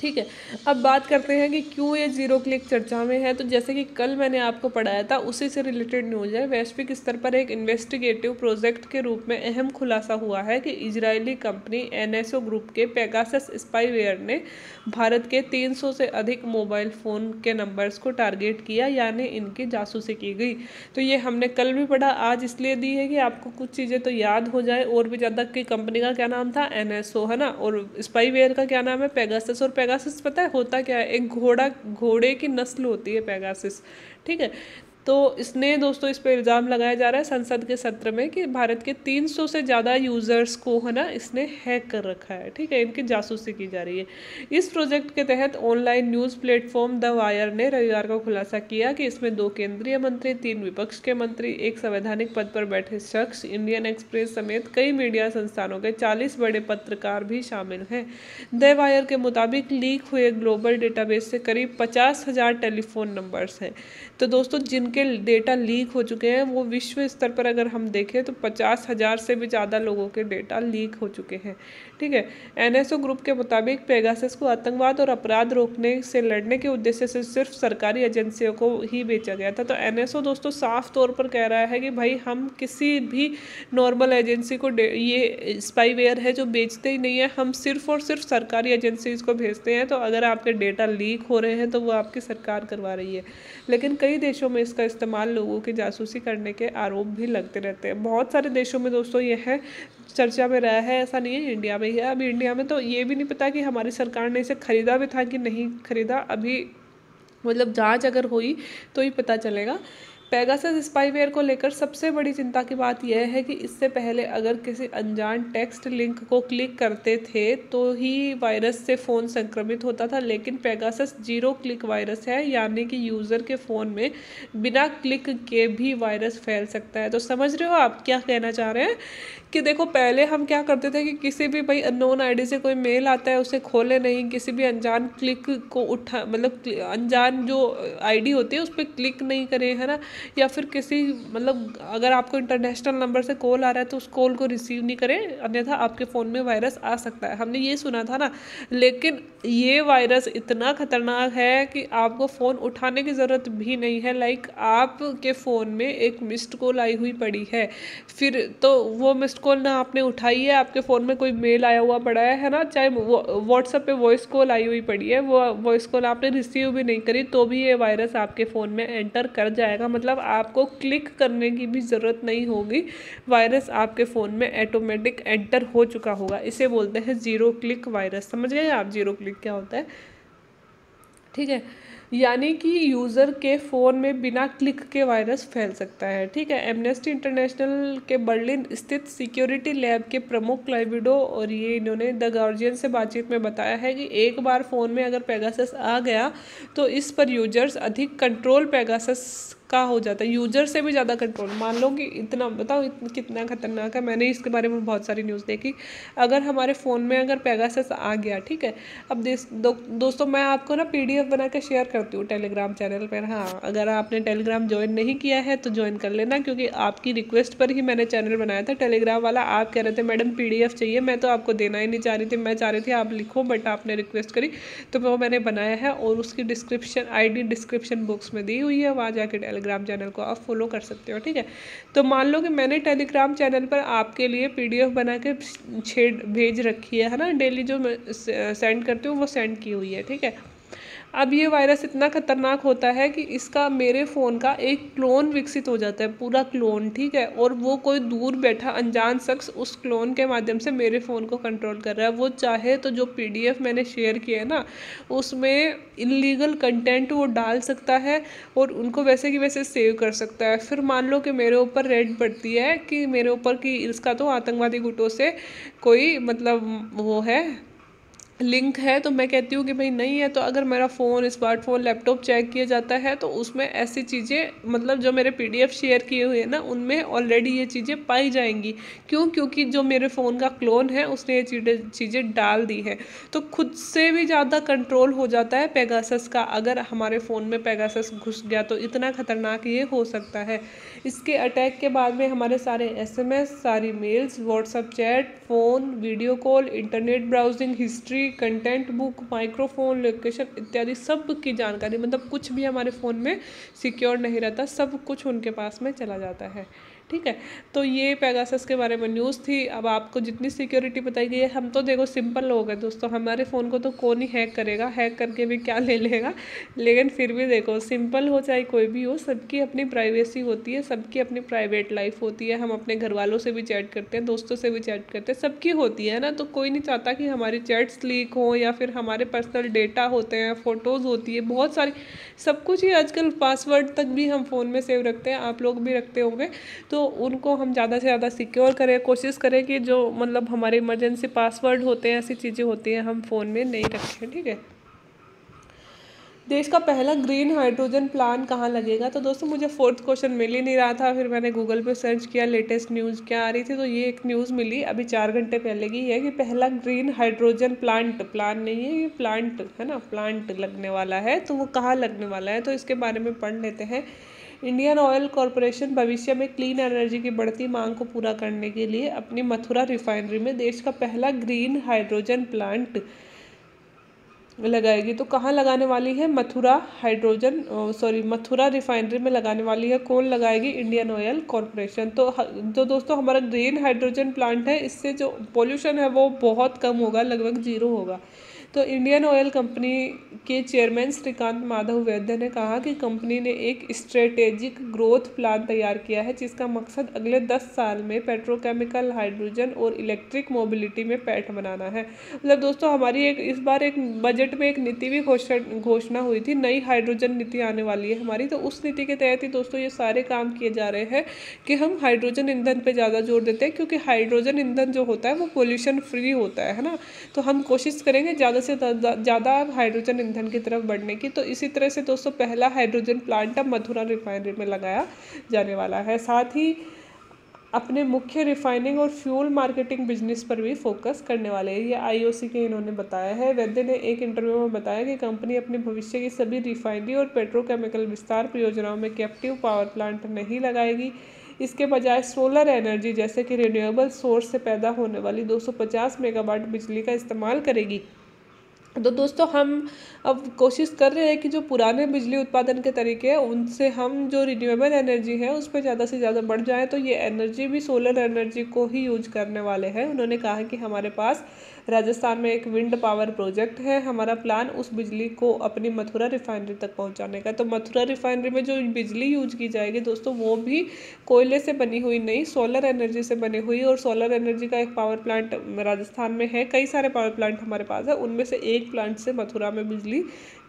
ठीक है। अब बात करते हैं कि क्यों ये जीरो क्लिक चर्चा में है। तो जैसे कि कल मैंने आपको पढ़ाया था उसी से रिलेटेड न्यूज़ है। वैश्विक स्तर पर एक इन्वेस्टिगेटिव प्रोजेक्ट के रूप में अहम खुलासा हुआ है कि इजरायली कंपनी NSO ग्रुप के पेगासस स्पाईवेयर ने भारत के 300 से अधिक मोबाइल फ़ोन के नंबर्स को टारगेट किया, यानी इनकी जासूसी की गई। तो ये हमने कल भी पढ़ा, आज इसलिए दी है कि आपको कुछ चीज़ें तो याद हो जाए और भी ज़्यादा। कि कंपनी का क्या नाम था, NSO, है ना, और स्पाईवेयर का क्या नाम है, पेगासस। और पेगासस पता है होता क्या है, एक घोड़े की नस्ल होती है पेगासस, ठीक है। तो इसने दोस्तों इस पर इल्ज़ाम लगाया जा रहा है संसद के सत्र में कि भारत के 300 से ज़्यादा यूज़र्स को, है ना, इसने हैक कर रखा है, ठीक है, इनकी जासूसी की जा रही है। इस प्रोजेक्ट के तहत online news platform the wire ने रविवार को खुलासा किया कि इसमें 2 केंद्रीय मंत्री, 3 विपक्ष के मंत्री, एक संवैधानिक पद पर बैठे शख्स, इंडियन एक्सप्रेस समेत कई मीडिया संस्थानों के 40 बड़े पत्रकार भी शामिल हैं। द वायर के मुताबिक लीक हुए ग्लोबल डेटाबेस से करीब 50,000 टेलीफोन नंबर्स हैं। तो दोस्तों जिनके जिनके डेटा लीक हो चुके हैं वो विश्व स्तर पर अगर हम देखें तो 50,000 से भी ज़्यादा लोगों के डेटा लीक हो चुके हैं। ठीक है, एनएसओ ग्रुप के मुताबिक पेगासस को आतंकवाद और अपराध रोकने से लड़ने के उद्देश्य से सिर्फ सरकारी एजेंसियों को ही बेचा गया था। तो एनएसओ दोस्तों साफ तौर पर कह रहा है कि भाई हम किसी भी नॉर्मल एजेंसी को ये स्पाईवेयर है जो बेचते ही नहीं है, हम सिर्फ और सिर्फ सरकारी एजेंसीज को भेजते हैं। तो अगर आपके डेटा लीक हो रहे हैं तो वो आपकी सरकार करवा रही है। लेकिन कई देशों में इसका इस्तेमाल लोगों की जासूसी करने के आरोप भी लगते रहते हैं। बहुत सारे देशों में दोस्तों ये है, चर्चा में रहा है, ऐसा नहीं है इंडिया में ही है। अभी इंडिया में तो ये भी नहीं पता कि हमारी सरकार ने इसे खरीदा भी था कि नहीं खरीदा, अभी मतलब जांच अगर हुई तो ही पता चलेगा। पेगासस स्पाईवेयर को लेकर सबसे बड़ी चिंता की बात यह है कि इससे पहले अगर किसी अनजान टेक्स्ट लिंक को क्लिक करते थे तो ही वायरस से फ़ोन संक्रमित होता था, लेकिन पेगासस 0 क्लिक वायरस है, यानी कि यूज़र के फ़ोन में बिना क्लिक के भी वायरस फैल सकता है। तो समझ रहे हो आप क्या कहना चाह रहे हैं कि देखो पहले हम क्या करते थे कि किसी भी भाई अननोन आईडी से कोई मेल आता है उसे खोले नहीं, किसी भी अनजान क्लिक को उठा मतलब अनजान जो आईडी होती है उस पर क्लिक नहीं करें, है ना, या फिर किसी मतलब अगर आपको इंटरनेशनल नंबर से कॉल आ रहा है तो उस कॉल को रिसीव नहीं करें, अन्यथा आपके फ़ोन में वायरस आ सकता है। हमने ये सुना था ना, लेकिन ये वायरस इतना खतरनाक है कि आपको फ़ोन उठाने की ज़रूरत भी नहीं है। लाइक आपके फ़ोन में एक मिस्ड कॉल आई हुई पड़ी है, फिर तो वो मिस्ड कॉल ना आपने उठाई है, आपके फ़ोन में कोई मेल आया हुआ पड़ा है ना, चाहे व्हाट्सएप पे वॉइस कॉल आई हुई पड़ी है, वो वॉइस कॉल आपने रिसीव भी नहीं करी तो भी ये वायरस आपके फ़ोन में एंटर कर जाएगा। मतलब आपको क्लिक करने की भी ज़रूरत नहीं होगी, वायरस आपके फ़ोन में ऑटोमेटिक एंटर हो चुका होगा। इसे बोलते हैं 0 क्लिक वायरस। समझ गए आप 0 क्लिक क्या होता है? ठीक है, यानी कि यूज़र के फ़ोन में बिना क्लिक के वायरस फैल सकता है। ठीक है, एमनेस्टी इंटरनेशनल के बर्लिन स्थित सिक्योरिटी लैब के प्रमुख क्लाइविडो और ये इन्होंने द गार्जियन से बातचीत में बताया है कि एक बार फ़ोन में अगर पेगासस आ गया तो इस पर यूजर्स अधिक कंट्रोल पेगासस का हो जाता है, यूजर से भी ज़्यादा कंट्रोल। मान लो कि इतना बताओ कितना खतरनाक है, मैंने इसके बारे में बहुत सारी न्यूज़ देखी। अगर हमारे फ़ोन में अगर पेगासस आ गया, ठीक है, अब दोस्तों मैं आपको ना PDF बना के शेयर करती हूँ टेलीग्राम चैनल पर। हाँ, अगर आपने टेलीग्राम ज्वाइन नहीं किया है तो ज्वाइन कर लेना, क्योंकि आपकी रिक्वेस्ट पर ही मैंने चैनल बनाया था। टेलीग्राम वाला आप कह रहे थे मैडम PDF चाहिए, मैं तो आपको देना ही नहीं चाह रही थी, मैं चाह रही थी आप लिखो, बट आपने रिक्वेस्ट करी तो वो मैंने बनाया है और उसकी ID डिस्क्रिप्शन बॉक्स में दी हुई है, वहाँ जाके टेलीग्राम चैनल को आप फॉलो कर सकते हो। ठीक है, तो मान लो कि मैंने टेलीग्राम चैनल पर आपके लिए PDF बना के भेज रखी है ना, डेली जो मैं सेंड करती हूँ वो सेंड की हुई है। ठीक है, अब ये वायरस इतना खतरनाक होता है कि इसका मेरे फ़ोन का एक क्लोन विकसित हो जाता है, पूरा क्लोन। ठीक है, और वो कोई दूर बैठा अनजान शख्स उस क्लोन के माध्यम से मेरे फ़ोन को कंट्रोल कर रहा है। वो चाहे तो जो PDF मैंने शेयर किया है ना उसमें इलीगल कंटेंट वो डाल सकता है और उनको वैसे की वैसे सेव कर सकता है। फिर मान लो कि मेरे ऊपर रेड पड़ती है कि मेरे ऊपर कि इसका तो आतंकवादी गुटों से कोई मतलब वो है, लिंक है, तो मैं कहती हूँ कि भाई नहीं है। तो अगर मेरा फ़ोन, स्मार्टफोन, लैपटॉप चेक किया जाता है तो उसमें ऐसी चीज़ें मतलब जो मेरे PDF शेयर किए हुए हैं ना उनमें ऑलरेडी ये चीज़ें पाई जाएंगी। क्यों? क्योंकि जो मेरे फ़ोन का क्लोन है उसने ये चीज़ें डाल दी है। तो खुद से भी ज़्यादा कंट्रोल हो जाता है पेगासस का। अगर हमारे फ़ोन में पेगासस घुस गया तो इतना खतरनाक ये हो सकता है। इसके अटैक के बाद में हमारे सारे SMS, सारी mails, WhatsApp chat, phone, video call, internet browsing history, content book, microphone, location इत्यादि सब की जानकारी, मतलब कुछ भी हमारे फ़ोन में सिक्योर नहीं रहता, सब कुछ उनके पास में चला जाता है। ठीक है, तो ये पेगासस के बारे में न्यूज़ थी। अब आपको जितनी सिक्योरिटी बताई गई है, हम तो देखो सिंपल लोग हैं दोस्तों, हमारे फ़ोन को तो कौन ही हैक करेगा, हैक करके भी क्या ले लेगा। लेकिन फिर भी देखो सिंपल हो चाहे कोई भी हो, सबकी अपनी प्राइवेसी होती है, सबकी अपनी प्राइवेट लाइफ होती है। हम अपने घर वालों से भी चैट करते हैं, दोस्तों से भी चैट करते हैं, सबकी होती है ना। तो कोई नहीं चाहता कि हमारी चैट्स लीक हो या फिर हमारे पर्सनल डेटा होते हैं, फ़ोटोज़ होती है, बहुत सारी सब कुछ ही आजकल पासवर्ड तक भी हम फ़ोन में सेव रखते हैं, आप लोग भी रखते होंगे। तो उनको हम ज़्यादा से ज़्यादा सिक्योर करें, कोशिश करें कि जो मतलब हमारे इमरजेंसी पासवर्ड होते हैं, ऐसी चीज़ें होती हैं, हम फ़ोन में नहीं रखें। ठीक है, देश का पहला ग्रीन हाइड्रोजन प्लांट कहाँ लगेगा? तो दोस्तों मुझे 4th क्वेश्चन मिल ही नहीं रहा था, फिर मैंने गूगल पे सर्च किया लेटेस्ट न्यूज़ क्या आ रही थी, तो ये एक न्यूज़ मिली अभी 4 घंटे पहले की है कि पहला ग्रीन हाइड्रोजन प्लांट नहीं है ये, प्लांट है ना, प्लांट लगने वाला है। तो वो कहाँ लगने वाला है तो इसके बारे में पढ़ लेते हैं। इंडियन ऑयल कॉरपोरेशन भविष्य में क्लीन एनर्जी की बढ़ती मांग को पूरा करने के लिए अपनी मथुरा रिफाइनरी में देश का पहला ग्रीन हाइड्रोजन प्लांट लगाएगी। तो कहाँ लगाने वाली है? मथुरा रिफाइनरी में लगाने वाली है। कौन लगाएगी? Indian oil corporation. तो दोस्तों हमारा ग्रीन हाइड्रोजन प्लांट है, इससे जो पोल्यूशन है वो बहुत कम होगा, लगभग जीरो होगा। तो इंडियन ऑयल कंपनी के चेयरमैन श्रीकांत माधव वैद्य ने कहा कि कंपनी ने एक स्ट्रेटेजिक ग्रोथ प्लान तैयार किया है जिसका मकसद अगले 10 साल में पेट्रोकेमिकल, हाइड्रोजन और इलेक्ट्रिक मोबिलिटी में पैठ बनाना है। मतलब दोस्तों हमारी इस बार एक बजट में एक नीति भी घोषणा हुई थी, नई हाइड्रोजन नीति आने वाली है हमारी। तो उस नीति के तहत ही दोस्तों ये सारे काम किए जा रहे हैं कि हम हाइड्रोजन ईंधन पे ज़्यादा जोर देते हैं, क्योंकि हाइड्रोजन ईंधन जो होता है वो पोल्यूशन फ्री होता है ना। तो हम कोशिश करेंगे ज़्यादा से ज़्यादा हाइड्रोजन ईंधन की तरफ बढ़ने की। तो इसी तरह से दोस्तों पहला हाइड्रोजन प्लांट अब मथुरा रिफाइनरी में लगाया जाने वाला है। साथ ही अपने मुख्य रिफाइनिंग और फ्यूल मार्केटिंग बिजनेस पर भी फोकस करने वाले हैं, ये आईओसी के इन्होंने बताया है। वैद्य ने एक इंटरव्यू में बताया कि कंपनी अपने भविष्य की सभी रिफाइनरी और पेट्रोकेमिकल विस्तार परियोजनाओं में कैप्टिव पावर प्लांट नहीं लगाएगी। इसके बजाय सोलर एनर्जी जैसे कि रिन्यूएबल सोर्स से पैदा होने वाली 250 मेगावाट बिजली का इस्तेमाल करेगी। तो दोस्तों हम अब कोशिश कर रहे हैं कि जो पुराने बिजली उत्पादन के तरीके हैं उनसे हम जो रिन्यूएबल एनर्जी है उस पर ज़्यादा से ज़्यादा बढ़ जाए। तो ये एनर्जी भी सोलर एनर्जी को ही यूज करने वाले हैं। उन्होंने कहा कि हमारे पास राजस्थान में एक विंड पावर प्रोजेक्ट है, हमारा प्लान उस बिजली को अपनी मथुरा रिफाइनरी तक पहुंचाने का। तो मथुरा रिफाइनरी में जो बिजली यूज की जाएगी दोस्तों वो भी कोयले से बनी हुई नहीं, सोलर एनर्जी से बनी हुई। और सोलर एनर्जी का एक पावर प्लांट राजस्थान में है, कई सारे पावर प्लांट हमारे पास है, उनमें से एक प्लांट से मथुरा में बिजली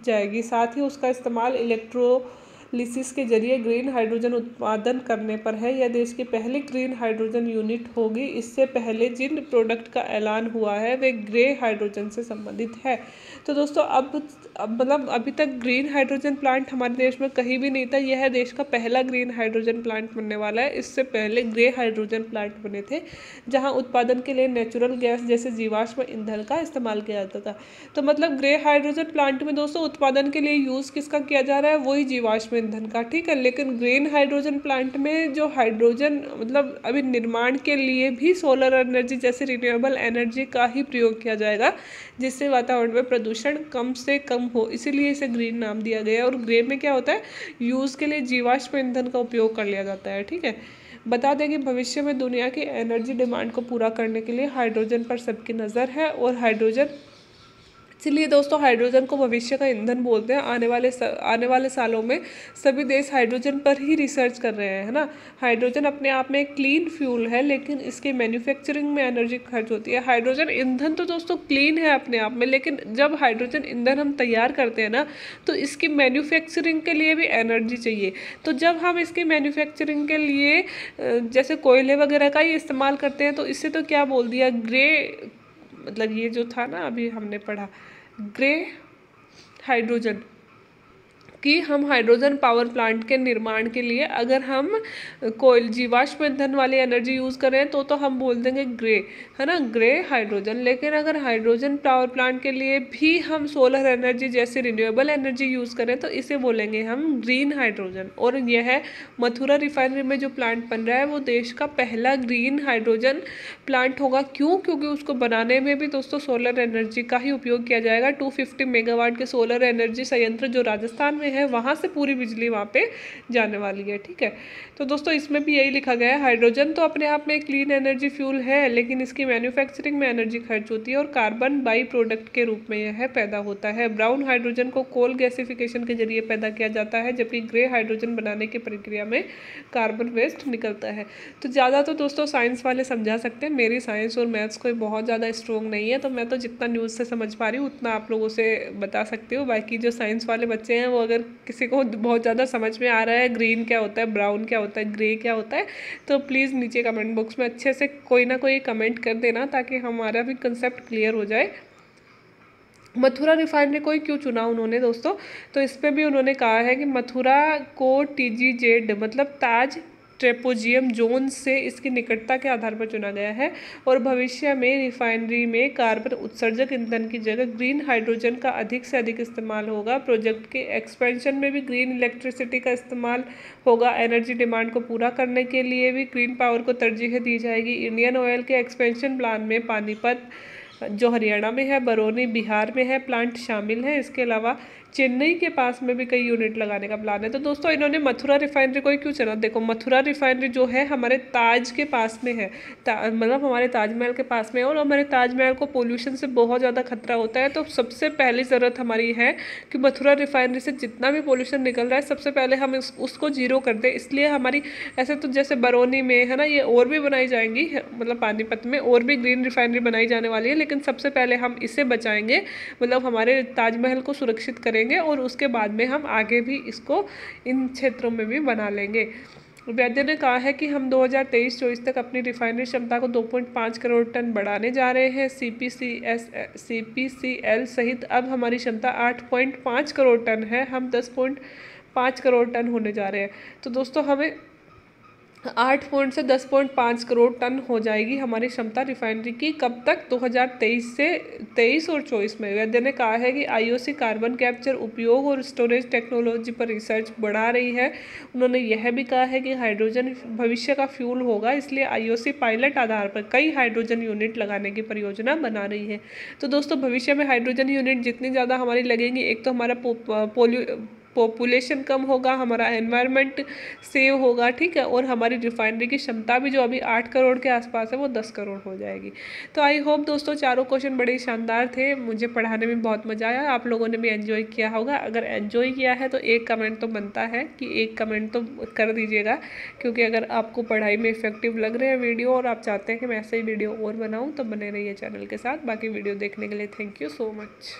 जाएगी। साथ ही उसका इस्तेमाल इलेक्ट्रोलिसिस के जरिए ग्रीन हाइड्रोजन उत्पादन करने पर है। यह देश की पहली ग्रीन हाइड्रोजन यूनिट होगी। इससे पहले जिन प्रोडक्ट का ऐलान हुआ है वे ग्रे हाइड्रोजन से संबंधित है। तो दोस्तों अब मतलब अभी तक ग्रीन हाइड्रोजन प्लांट हमारे देश में कहीं भी नहीं था, यह देश का पहला ग्रीन हाइड्रोजन प्लांट बनने वाला है। इससे पहले ग्रे हाइड्रोजन प्लांट बने थे जहां उत्पादन के लिए नेचुरल गैस जैसे जीवाश्म ईंधन का इस्तेमाल किया जाता था। तो मतलब ग्रे हाइड्रोजन प्लांट में दोस्तों उत्पादन के लिए यूज़ किसका किया जा रहा है? वही जीवाश्म ईंधन का, ठीक है। लेकिन ग्रीन हाइड्रोजन प्लांट में जो हाइड्रोजन मतलब अभी निर्माण के लिए भी सोलर एनर्जी जैसे रिन्यूएबल एनर्जी का ही प्रयोग किया जाएगा, जिससे वातावरण में प्रदूषण कम से कम हो। इसीलिए इसे ग्रीन नाम दिया गया है। और ग्रे में क्या होता है? यूज़ के लिए जीवाश्म ईंधन का उपयोग कर लिया जाता है, ठीक है। बता दें कि भविष्य में दुनिया की एनर्जी डिमांड को पूरा करने के लिए हाइड्रोजन पर सबकी नज़र है। और हाइड्रोजन, इसलिए दोस्तों हाइड्रोजन को भविष्य का ईंधन बोलते हैं। आने वाले सालों में सभी देश हाइड्रोजन पर ही रिसर्च कर रहे हैं, है ना। हाइड्रोजन अपने आप में एक क्लीन फ्यूल है, लेकिन इसके मैन्युफैक्चरिंग में एनर्जी खर्च होती है। हाइड्रोजन ईंधन तो दोस्तों क्लीन है अपने आप में, लेकिन जब हाइड्रोजन ईंधन हम तैयार करते हैं ना तो इसकी मैन्युफैक्चरिंग के लिए भी एनर्जी चाहिए। तो जब हम इसकी मैन्युफैक्चरिंग के लिए जैसे कोयले वगैरह का ही इस्तेमाल करते हैं, तो इससे तो क्या बोल दिया, ग्रे मतलब ये जो था ना अभी हमने पढ़ा ग्रे हाइड्रोजन कि हम हाइड्रोजन पावर प्लांट के निर्माण के लिए अगर हम कोयल जीवाश्म ईंधन वाली एनर्जी यूज़ करें तो हम बोल देंगे ग्रे, है ना, ग्रे हाइड्रोजन। लेकिन अगर हाइड्रोजन पावर प्लांट के लिए भी हम सोलर एनर्जी जैसे रिन्यूएबल एनर्जी यूज़ करें तो इसे बोलेंगे हम ग्रीन हाइड्रोजन। और यह मथुरा रिफाइनरी में जो प्लांट बन रहा है वो देश का पहला ग्रीन हाइड्रोजन प्लांट होगा। क्यों? क्योंकि उसको बनाने में भी दोस्तों सोलर एनर्जी का ही उपयोग किया जाएगा। 250 मेगावाट के सोलर एनर्जी संयंत्र जो राजस्थान में है वहाँ से पूरी बिजली वहाँ पे जाने वाली है, ठीक है। तो दोस्तों इसमें भी यही लिखा गया है, हाइड्रोजन तो अपने आप में क्लीन एनर्जी फ्यूल है, लेकिन इसकी मैन्युफैक्चरिंग में एनर्जी खर्च होती है और कार्बन बाई प्रोडक्ट के रूप में यह पैदा होता है। ब्राउन हाइड्रोजन को कोल गैसिफिकेशन के जरिए पैदा किया जाता है, जबकि ग्रे हाइड्रोजन बनाने की प्रक्रिया में कार्बन वेस्ट निकलता है। तो ज़्यादा तो दोस्तों साइंस वाले समझा सकते हैं, मेरी साइंस और मैथ्स कोई बहुत ज़्यादा स्ट्रॉन्ग नहीं है, तो मैं तो जितना न्यूज़ से समझ पा रही हूँ उतना आप लोगों से बता सकती हूँ। बाकी जो साइंस वाले बच्चे हैं वो अगर किसी को बहुत ज़्यादा समझ में आ रहा है ग्रीन क्या होता है, ब्राउन क्या होता है, ग्रे क्या होता है, तो प्लीज़ नीचे कमेंट बॉक्स में अच्छे से कोई ना कोई कमेंट कर देना ताकि हमारा भी कंसेप्ट क्लियर हो जाए। मथुरा रिफाइनरी को ही क्यों चुना उन्होंने दोस्तों? तो इस पर भी उन्होंने कहा है कि मथुरा को TGZ मतलब ताज ट्रेपेजियम जोन से इसकी निकटता के आधार पर चुना गया है। और भविष्य में रिफाइनरी में कार्बन उत्सर्जक ईंधन की जगह ग्रीन हाइड्रोजन का अधिक से अधिक इस्तेमाल होगा। प्रोजेक्ट के एक्सपेंशन में भी ग्रीन इलेक्ट्रिसिटी का इस्तेमाल होगा। एनर्जी डिमांड को पूरा करने के लिए भी ग्रीन पावर को तरजीह दी जाएगी। इंडियन ऑयल के एक्सपेंशन प्लान में पानीपत जो हरियाणा में है, बरौनी बिहार में है, प्लांट शामिल है। इसके अलावा चेन्नई के पास में भी कई यूनिट लगाने का प्लान है। तो दोस्तों इन्होंने मथुरा रिफाइनरी को ही क्यों चुना? देखो मथुरा रिफाइनरी जो है हमारे ताज के पास में है, मतलब हमारे ताजमहल के पास में है, और हमारे ताजमहल को पोल्यूशन से बहुत ज़्यादा खतरा होता है। तो सबसे पहली ज़रूरत हमारी है कि मथुरा रिफाइनरी से जितना भी पोल्यूशन निकल रहा है सबसे पहले हम उसको जीरो कर दें। इसलिए हमारी ऐसे तो जैसे बरौनी में है ना, ये और भी बनाई जाएंगी, मतलब पानीपत में और भी ग्रीन रिफाइनरी बनाई जाने वाली है, लेकिन सबसे पहले हम इसे बचाएंगे, मतलब हमारे ताजमहल को सुरक्षित करेंगे, और उसके बाद में हम आगे भी इसको इन क्षेत्रों में भी बना लेंगे। वैद्य ने कहा है कि हम 2023-24 तक अपनी रिफाइनरी क्षमता को 2.5 करोड़ टन बढ़ाने जा रहे हैं। CPCL सहित अब हमारी क्षमता 8.5 करोड़ टन है, हम 10.5 करोड़ टन होने जा रहे हैं। तो दोस्तों हमें 8 से 10.5 करोड़ टन हो जाएगी हमारी क्षमता रिफाइनरी की। कब तक? 2023 और 24 में। वैद्य ने कहा है कि IOC कार्बन कैप्चर उपयोग और स्टोरेज टेक्नोलॉजी पर रिसर्च बढ़ा रही है। उन्होंने यह भी कहा है कि हाइड्रोजन भविष्य का फ्यूल होगा, इसलिए IOC पायलट आधार पर कई हाइड्रोजन यूनिट लगाने की परियोजना बना रही है। तो दोस्तों भविष्य में हाइड्रोजन यूनिट जितनी ज़्यादा हमारी लगेंगी, एक तो हमारा पॉपुलेशन कम होगा, हमारा एनवायरनमेंट सेव होगा, ठीक है, और हमारी रिफाइनरी की क्षमता भी जो अभी 8 करोड़ के आसपास है वो 10 करोड़ हो जाएगी। तो आई होप दोस्तों चारों क्वेश्चन बड़े शानदार थे, मुझे पढ़ाने में बहुत मज़ा आया, आप लोगों ने भी एंजॉय किया होगा। अगर एंजॉय किया है तो एक कमेंट तो बनता है कि एक कमेंट तो कर दीजिएगा, क्योंकि अगर आपको पढ़ाई में इफेक्टिव लग रहे हैं वीडियो और आप चाहते हैं कि मैं ऐसे ही वीडियो और बनाऊँ तो बने रहिए चैनल के साथ। बाकी वीडियो देखने के लिए थैंक यू सो मच।